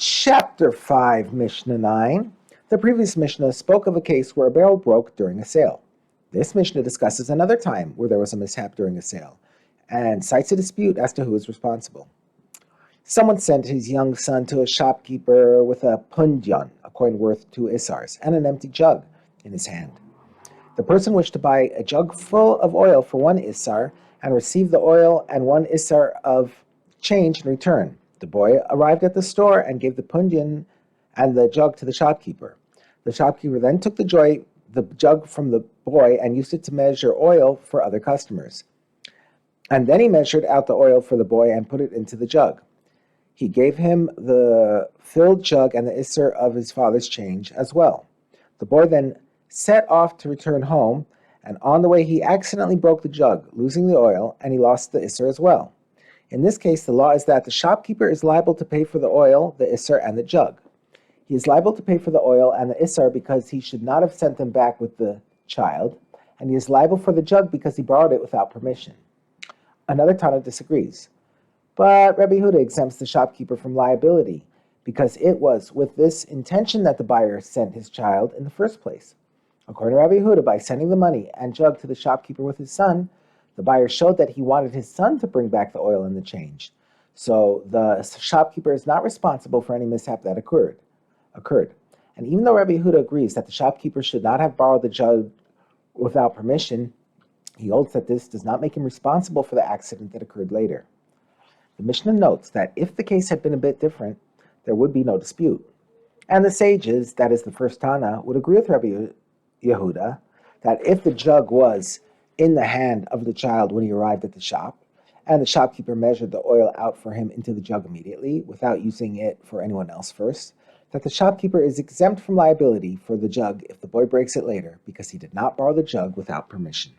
Chapter 5, Mishnah 9. The previous Mishnah spoke of a case where a barrel broke during a sale. This Mishnah discusses another time where there was a mishap during a sale and cites a dispute as to who is responsible. Someone sent his young son to a shopkeeper with a punjan, a coin worth 2 isars, and an empty jug in his hand. The person wished to buy a jug full of oil for 1 isar and receive the oil and 1 isar of change in return. The boy arrived at the store and gave the punjan and the jug to the shopkeeper. The shopkeeper then took the jug from the boy and used it to measure oil for other customers. And then he measured out the oil for the boy and put it into the jug. He gave him the filled jug and the isser of his father's change as well. The boy then set off to return home, and on the way he accidentally broke the jug, losing the oil, and he lost the isser as well. In this case, the law is that the shopkeeper is liable to pay for the oil, the isser, and the jug. He is liable to pay for the oil and the isser because he should not have sent them back with the child, and he is liable for the jug because he borrowed it without permission. Another Tana disagrees, but Rabbi Yehuda exempts the shopkeeper from liability because it was with this intention that the buyer sent his child in the first place. According to Rabbi Yehuda, by sending the money and jug to the shopkeeper with his son, the buyer showed that he wanted his son to bring back the oil and the change. So the shopkeeper is not responsible for any mishap that occurred. And even though Rabbi Yehuda agrees that the shopkeeper should not have borrowed the jug without permission, he holds that this does not make him responsible for the accident that occurred later. The Mishnah notes that if the case had been a bit different, there would be no dispute. And the sages, that is the first Tana, would agree with Rabbi Yehuda that if the jug was in the hand of the child when he arrived at the shop, and the shopkeeper measured the oil out for him into the jug immediately, without using it for anyone else first, that the shopkeeper is exempt from liability for the jug if the boy breaks it later, because he did not borrow the jug without permission.